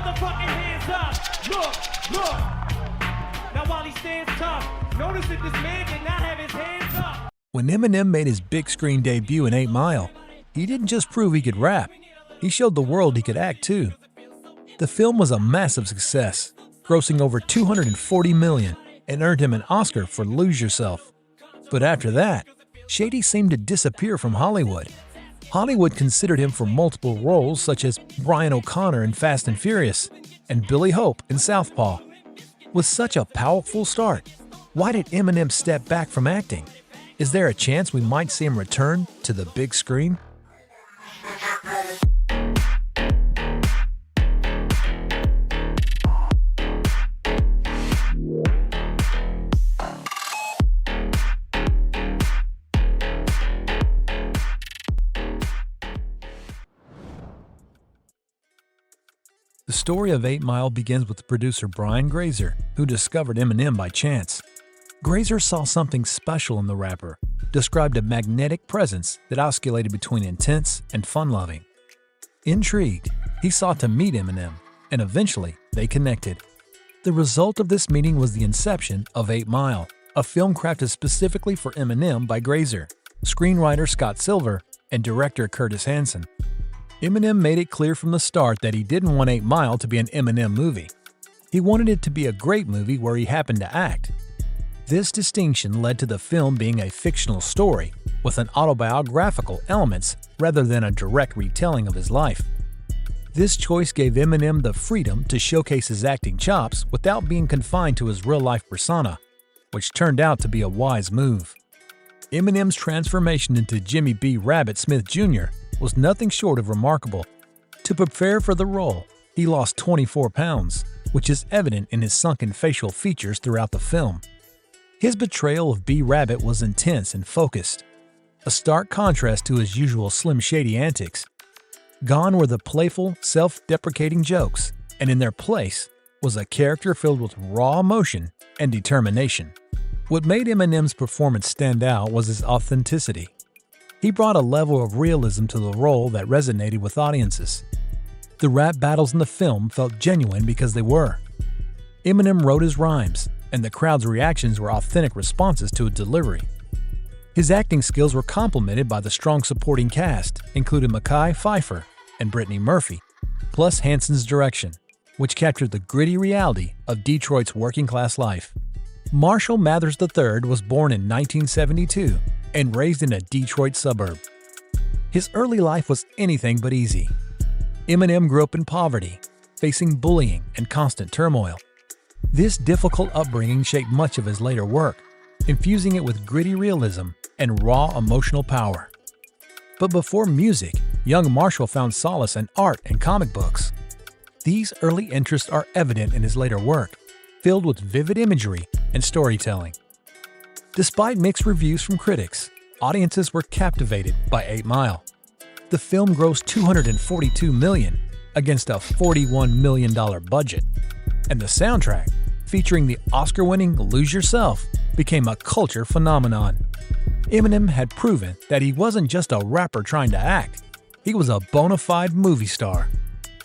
motherfucking hands up. Look. Now while he stands tough, notice that this man did not have his hands up. When Eminem made his big screen debut in 8 Mile, he didn't just prove he could rap, he showed the world he could act too. The film was a massive success, grossing over $240 million and earned him an Oscar for Lose Yourself. But after that, Shady seemed to disappear from Hollywood. Hollywood considered him for multiple roles such as Brian O'Connor in Fast and Furious and Billy Hope in Southpaw. With such a powerful start, why did Eminem step back from acting? Is there a chance we might see him return to the big screen? The story of 8 Mile begins with producer Brian Grazer, who discovered Eminem by chance. Grazer saw something special in the rapper, described a magnetic presence that oscillated between intense and fun-loving. Intrigued, he sought to meet Eminem, and eventually they connected. The result of this meeting was the inception of 8 Mile, a film crafted specifically for Eminem by Grazer, screenwriter Scott Silver, and director Curtis Hanson. Eminem made it clear from the start that he didn't want 8 Mile to be an Eminem movie. He wanted it to be a great movie where he happened to act. This distinction led to the film being a fictional story with an autobiographical elements rather than a direct retelling of his life. This choice gave Eminem the freedom to showcase his acting chops without being confined to his real-life persona, which turned out to be a wise move. Eminem's transformation into Jimmy B. Rabbit Smith Jr. was nothing short of remarkable. To prepare for the role, he lost 24 pounds, which is evident in his sunken facial features throughout the film. His portrayal of B. Rabbit was intense and focused, a stark contrast to his usual Slim Shady antics. Gone were the playful, self-deprecating jokes, and in their place was a character filled with raw emotion and determination. What made Eminem's performance stand out was his authenticity. He brought a level of realism to the role that resonated with audiences. The rap battles in the film felt genuine because they were. Eminem wrote his rhymes, and the crowd's reactions were authentic responses to a delivery. His acting skills were complemented by the strong supporting cast, including Mekhi Phifer and Brittany Murphy, plus Hanson's direction, which captured the gritty reality of Detroit's working-class life. Marshall Mathers III was born in 1972 and raised in a Detroit suburb. His early life was anything but easy. Eminem grew up in poverty, facing bullying and constant turmoil. This difficult upbringing shaped much of his later work, infusing it with gritty realism and raw emotional power. But before music, young Marshall found solace in art and comic books. These early interests are evident in his later work, filled with vivid imagery and storytelling. Despite mixed reviews from critics, audiences were captivated by 8 Mile. The film grossed $242 million against a $41 million budget, and the soundtrack, featuring the Oscar-winning Lose Yourself, became a culture phenomenon. Eminem had proven that he wasn't just a rapper trying to act, he was a bona fide movie star.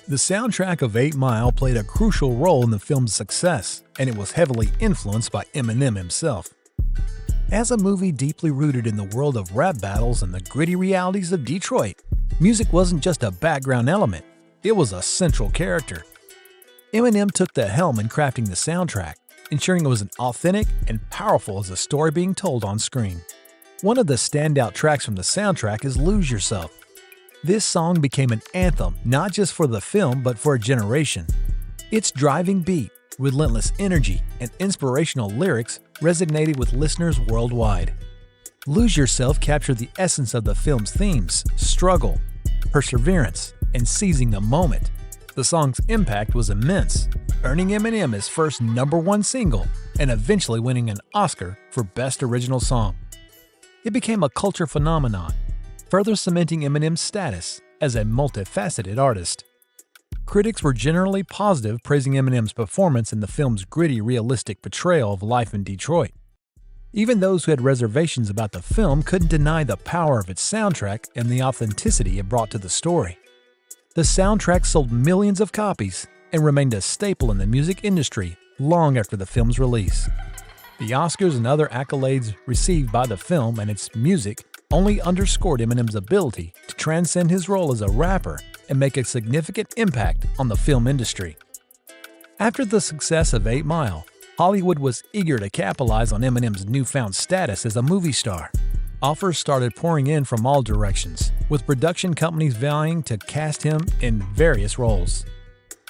The soundtrack of 8 Mile played a crucial role in the film's success, and it was heavily influenced by Eminem himself. As a movie deeply rooted in the world of rap battles and the gritty realities of Detroit, music wasn't just a background element, it was a central character. Eminem took the helm in crafting the soundtrack, ensuring it was as authentic and powerful as the story being told on screen. One of the standout tracks from the soundtrack is Lose Yourself. This song became an anthem not just for the film but for a generation. Its driving beat, relentless energy, and inspirational lyrics resonated with listeners worldwide. Lose Yourself captured the essence of the film's themes: struggle, perseverance, and seizing the moment. The song's impact was immense, earning Eminem his first #1 single and eventually winning an Oscar for Best Original Song. It became a culture phenomenon, further cementing Eminem's status as a multifaceted artist. Critics were generally positive, praising Eminem's performance in the film's gritty, realistic portrayal of life in Detroit. Even those who had reservations about the film couldn't deny the power of its soundtrack and the authenticity it brought to the story. The soundtrack sold millions of copies, and remained a staple in the music industry long after the film's release. The Oscars and other accolades received by the film and its music only underscored Eminem's ability to transcend his role as a rapper and make a significant impact on the film industry. After the success of 8 Mile, Hollywood was eager to capitalize on Eminem's newfound status as a movie star. Offers started pouring in from all directions, with production companies vying to cast him in various roles.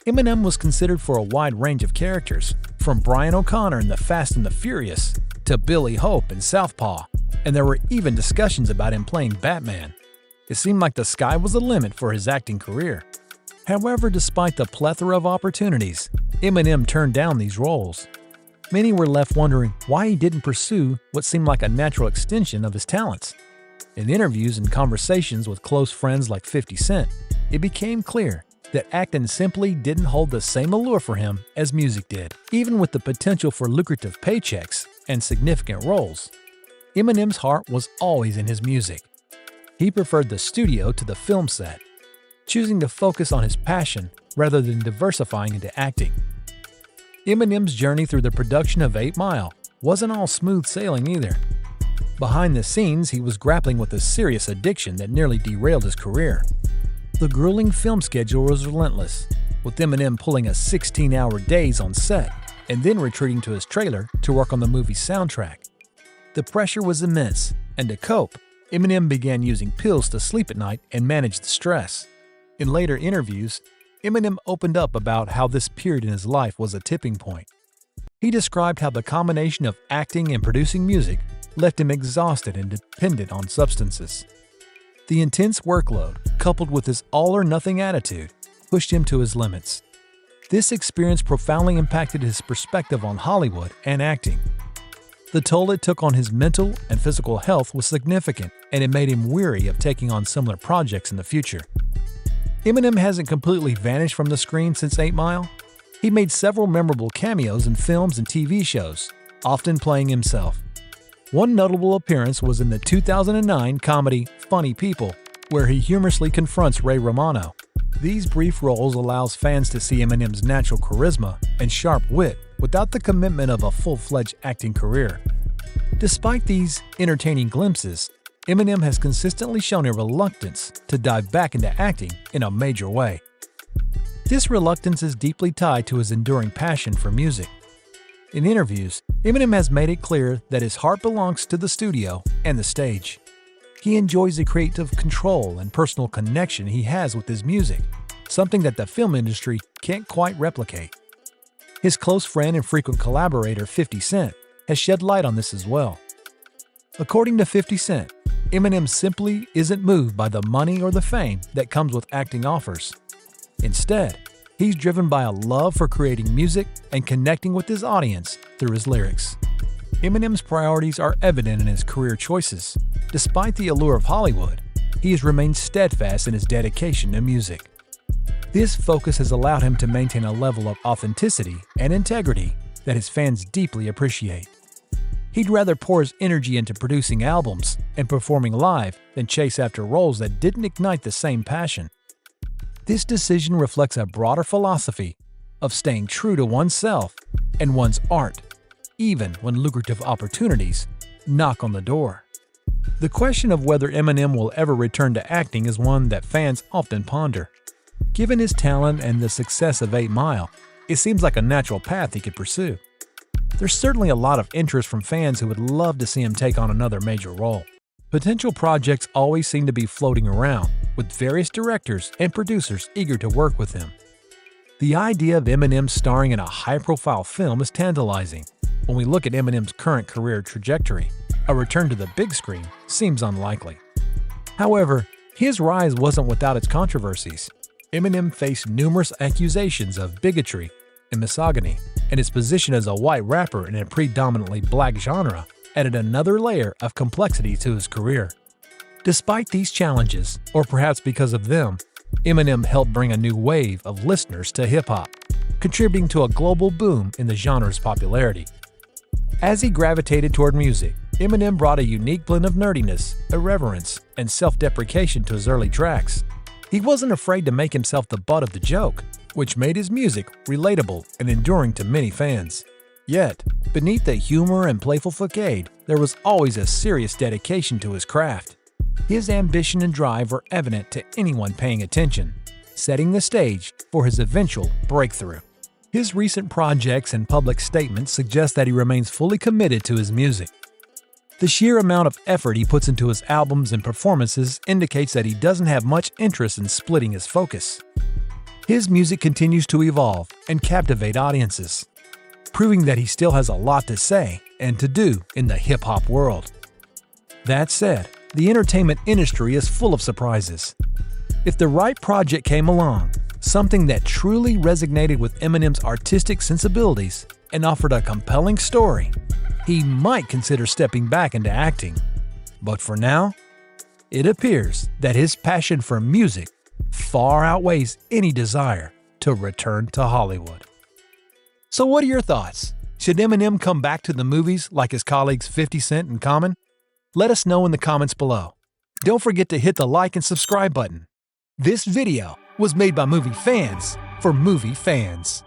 Eminem was considered for a wide range of characters, from Brian O'Connor in The Fast and the Furious to Billy Hope in Southpaw, and there were even discussions about him playing Batman. It seemed like the sky was the limit for his acting career. However, despite the plethora of opportunities, Eminem turned down these roles. Many were left wondering why he didn't pursue what seemed like a natural extension of his talents. In interviews and conversations with close friends like 50 Cent, it became clear that acting simply didn't hold the same allure for him as music did. Even with the potential for lucrative paychecks and significant roles, Eminem's heart was always in his music. He preferred the studio to the film set, choosing to focus on his passion rather than diversifying into acting. Eminem's journey through the production of 8 Mile wasn't all smooth sailing either. Behind the scenes, he was grappling with a serious addiction that nearly derailed his career. The grueling film schedule was relentless, with Eminem pulling a 16-hour days on set and then retreating to his trailer to work on the movie's soundtrack. The pressure was immense, and to cope, Eminem began using pills to sleep at night and manage the stress. In later interviews, Eminem opened up about how this period in his life was a tipping point. He described how the combination of acting and producing music left him exhausted and dependent on substances. The intense workload, coupled with his all-or-nothing attitude, pushed him to his limits. This experience profoundly impacted his perspective on Hollywood and acting. The toll it took on his mental and physical health was significant, and it made him weary of taking on similar projects in the future. Eminem hasn't completely vanished from the screen since 8 Mile. He made several memorable cameos in films and TV shows, often playing himself. One notable appearance was in the 2009 comedy Funny People, where he humorously confronts Ray Romano. These brief roles allows fans to see Eminem's natural charisma and sharp wit without the commitment of a full-fledged acting career. Despite these entertaining glimpses, Eminem has consistently shown a reluctance to dive back into acting in a major way. This reluctance is deeply tied to his enduring passion for music. In interviews, Eminem has made it clear that his heart belongs to the studio and the stage. He enjoys the creative control and personal connection he has with his music, something that the film industry can't quite replicate. His close friend and frequent collaborator 50 Cent has shed light on this as well. According to 50 Cent, Eminem simply isn't moved by the money or the fame that comes with acting offers. Instead, he's driven by a love for creating music and connecting with his audience through his lyrics. Eminem's priorities are evident in his career choices. Despite the allure of Hollywood, he has remained steadfast in his dedication to music. This focus has allowed him to maintain a level of authenticity and integrity that his fans deeply appreciate. He'd rather pour his energy into producing albums and performing live than chase after roles that didn't ignite the same passion. This decision reflects a broader philosophy of staying true to oneself and one's art, even when lucrative opportunities knock on the door. The question of whether Eminem will ever return to acting is one that fans often ponder. Given his talent and the success of 8 Mile, it seems like a natural path he could pursue. There's certainly a lot of interest from fans who would love to see him take on another major role. Potential projects always seem to be floating around, with various directors and producers eager to work with him. The idea of Eminem starring in a high-profile film is tantalizing. When we look at Eminem's current career trajectory, a return to the big screen seems unlikely. However, his rise wasn't without its controversies. Eminem faced numerous accusations of bigotry and misogyny, and his position as a white rapper in a predominantly black genre added another layer of complexity to his career. Despite these challenges, or perhaps because of them, Eminem helped bring a new wave of listeners to hip-hop, contributing to a global boom in the genre's popularity. As he gravitated toward music, Eminem brought a unique blend of nerdiness, irreverence, and self-deprecation to his early tracks. He wasn't afraid to make himself the butt of the joke, which made his music relatable and enduring to many fans. Yet, beneath the humor and playful facade, there was always a serious dedication to his craft. His ambition and drive were evident to anyone paying attention, setting the stage for his eventual breakthrough. His recent projects and public statements suggest that he remains fully committed to his music. The sheer amount of effort he puts into his albums and performances indicates that he doesn't have much interest in splitting his focus. His music continues to evolve and captivate audiences, proving that he still has a lot to say and to do in the hip-hop world. That said, the entertainment industry is full of surprises. If the right project came along, something that truly resonated with Eminem's artistic sensibilities and offered a compelling story, he might consider stepping back into acting. But for now, it appears that his passion for music far outweighs any desire to return to Hollywood. So what are your thoughts? Should Eminem come back to the movies like his colleagues 50 Cent and Common? Let us know in the comments below. Don't forget to hit the like and subscribe button. This video was made by movie fans for movie fans.